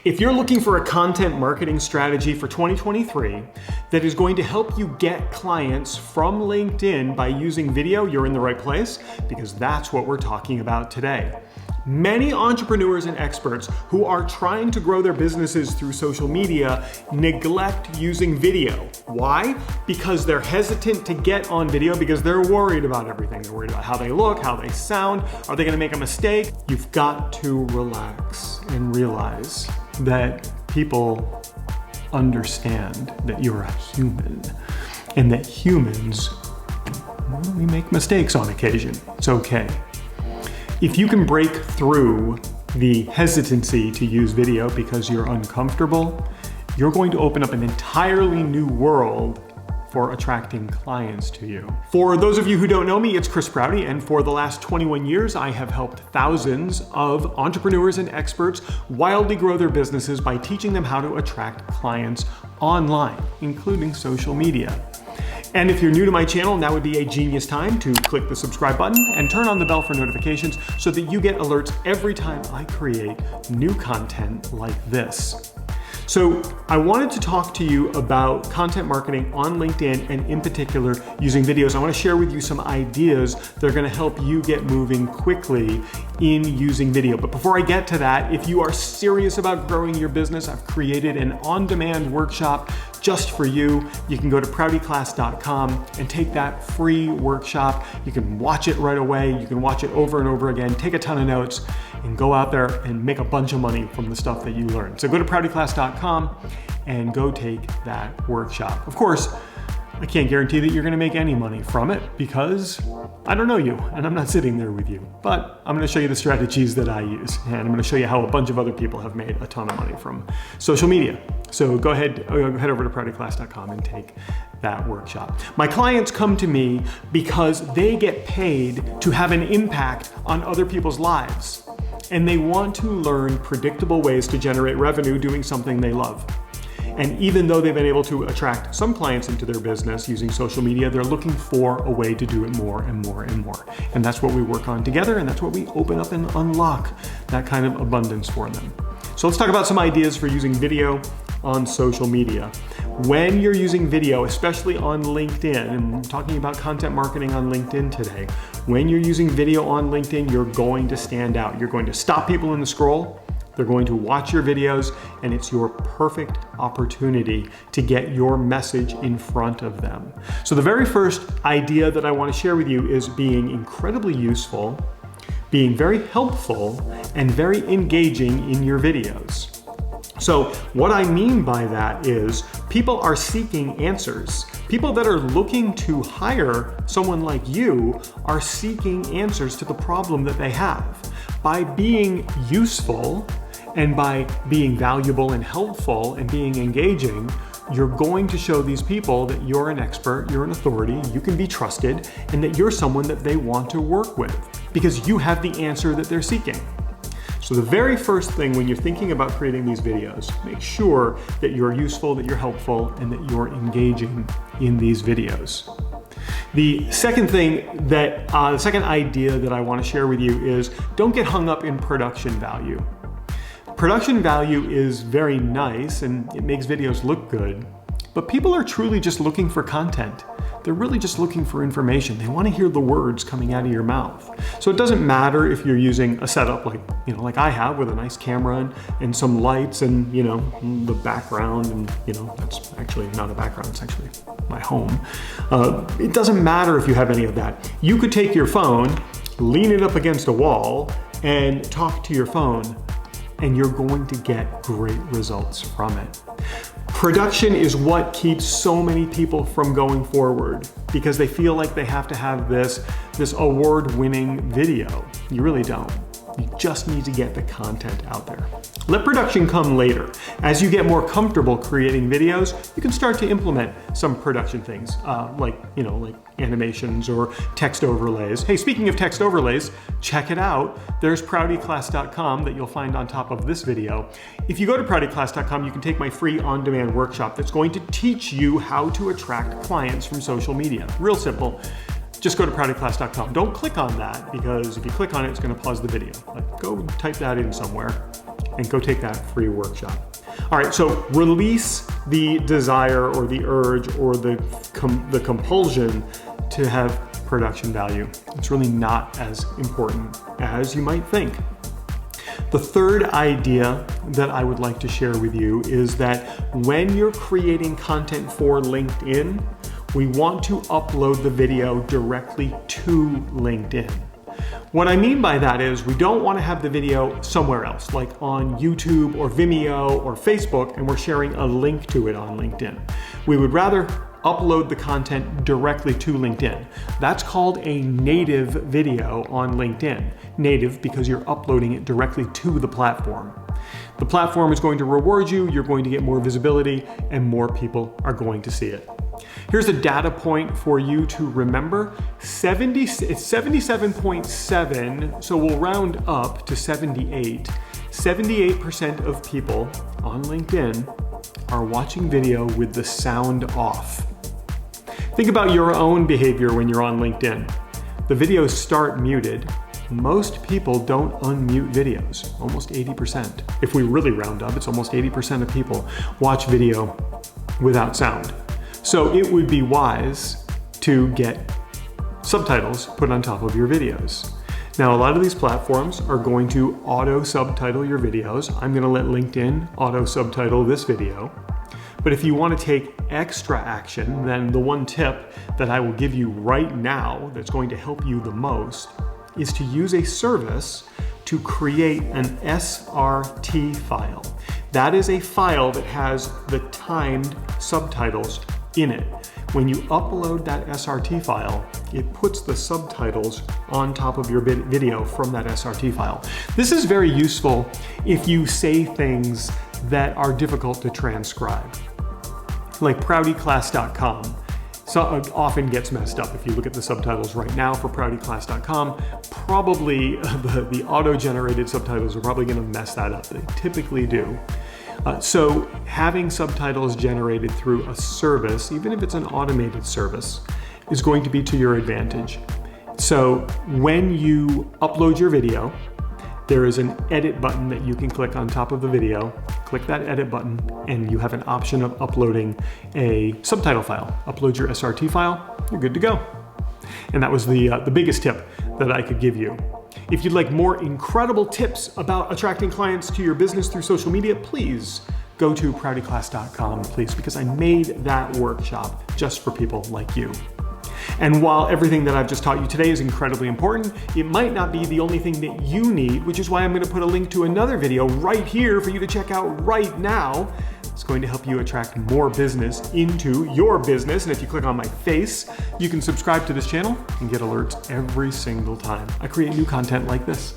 If you're looking for a content marketing strategy for 2023 that is going to help you get clients from LinkedIn by using video, you're in the right place, because that's what we're talking about today. Many entrepreneurs and experts who are trying to grow their businesses through social media neglect using video. Why? Because they're hesitant to get on video because they're worried about everything. They're worried about how they look, how they sound. Are they gonna make a mistake? You've got to relax and realize that people understand that you're a human and that humans, well, we make mistakes on occasion. It's okay. If you can break through the hesitancy to use video because you're uncomfortable, you're going to open up an entirely new world for attracting clients to you. For those of you who don't know me, it's Prouty, and for the last 21 years, I have helped thousands of entrepreneurs and experts wildly grow their businesses by teaching them how to attract clients online, including social media. And if you're new to my channel, now would be a genius time to click the subscribe button and turn on the bell for notifications so that you get alerts every time I create new content like this. So I wanted to talk to you about content marketing on LinkedIn, and in particular using videos. I want to share with you some ideas that are going to help you get moving quickly in using video. But before I get to that, if you are serious about growing your business, I've created an on-demand workshop just for you. You can go to proutyclass.com and take that free workshop. You can watch it right away. You can watch it over and over again, take a ton of notes, and go out there and make a bunch of money from the stuff that you learn. So go to proutyclass.com and go take that workshop. Of course, I can't guarantee that you're gonna make any money from it because I don't know you and I'm not sitting there with you. But I'm gonna show you the strategies that I use, and I'm gonna show you how a bunch of other people have made a ton of money from social media. So go ahead, head over to proutyclass.com and take that workshop. My clients come to me because they get paid to have an impact on other people's lives, and they want to learn predictable ways to generate revenue doing something they love. And even though they've been able to attract some clients into their business using social media, they're looking for a way to do it more and more and more. And that's what we work on together, and that's what we open up and unlock that kind of abundance for them. So let's talk about some ideas for using video on social media. When you're using video, especially on LinkedIn, and I'm talking about content marketing on LinkedIn today, when you're using video on LinkedIn, you're going to stand out. You're going to stop people in the scroll. They're going to watch your videos, and it's your perfect opportunity to get your message in front of them. So the very first idea that I want to share with you is being incredibly useful, being very helpful, and very engaging in your videos. So what I mean by that is people are seeking answers. People that are looking to hire someone like you are seeking answers to the problem that they have. By being useful and by being valuable and helpful and being engaging, you're going to show these people that you're an expert, you're an authority, you can be trusted, and that you're someone that they want to work with because you have the answer that they're seeking. So the very first thing when you're thinking about creating these videos, make sure that you're useful, that you're helpful, and that you're engaging in these videos. The second idea that I want to share with you is don't get hung up in production value. Production value is very nice and it makes videos look good, but people are truly just looking for content. They're really just looking for information. They want to hear the words coming out of your mouth. So it doesn't matter if you're using a setup like I have with a nice camera and some lights and the background, and that's actually not a background, it's actually my home. It doesn't matter if you have any of that. You could take your phone, lean it up against a wall, and talk to your phone, and you're going to get great results from it. Production is what keeps so many people from going forward because they feel like they have to have this award-winning video. You really don't. You just need to get the content out there. Let production come later. As you get more comfortable creating videos, you can start to implement some production things like animations or text overlays. Hey, speaking of text overlays, check it out. There's proutyclass.com that you'll find on top of this video. If you go to proutyclass.com, you can take my free on-demand workshop that's going to teach you how to attract clients from social media. Real simple. Just go to proutyclass.com. Don't click on that because if you click on it, it's going to pause the video. Go type that in somewhere and go take that free workshop. All right, so release the desire or the urge or the compulsion to have production value. It's really not as important as you might think. The third idea that I would like to share with you is that when you're creating content for LinkedIn, we want to upload the video directly to LinkedIn. What I mean by that is we don't want to have the video somewhere else, like on YouTube or Vimeo or Facebook, and we're sharing a link to it on LinkedIn. We would rather upload the content directly to LinkedIn. That's called a native video on LinkedIn. Native because you're uploading it directly to the platform. The platform is going to reward you, you're going to get more visibility, and more people are going to see it. Here's a data point for you to remember. It's 77.7, so we'll round up to 78. 78% of people on LinkedIn are watching video with the sound off. Think about your own behavior when you're on LinkedIn. The videos start muted. Most people don't unmute videos, almost 80%. If we really round up, it's almost 80% of people watch video without sound. So it would be wise to get subtitles put on top of your videos. Now, a lot of these platforms are going to auto subtitle your videos. I'm gonna let LinkedIn auto subtitle this video. But if you want to take extra action, then the one tip that I will give you right now that's going to help you the most is to use a service to create an SRT file. That is a file that has the timed subtitles in it. When you upload that SRT file, it puts the subtitles on top of your video from that SRT file. This is very useful if you say things that are difficult to transcribe. Like proutyclass.com often gets messed up. If you look at the subtitles right now for proutyclass.com, probably the auto-generated subtitles are probably gonna mess that up. They typically do. So having subtitles generated through a service, even if it's an automated service, is going to be to your advantage. So when you upload your video, there is an edit button that you can click on top of the video. Click that edit button and you have an option of uploading a subtitle file. Upload your SRT file, you're good to go. And that was the biggest tip that I could give you. If you'd like more incredible tips about attracting clients to your business through social media, please go to proutyclass.com, please, because I made that workshop just for people like you. And while everything that I've just taught you today is incredibly important, it might not be the only thing that you need, which is why I'm going to put a link to another video right here for you to check out right now. It's going to help you attract more business into your business. And if you click on my face, you can subscribe to this channel and get alerts every single time I create new content like this.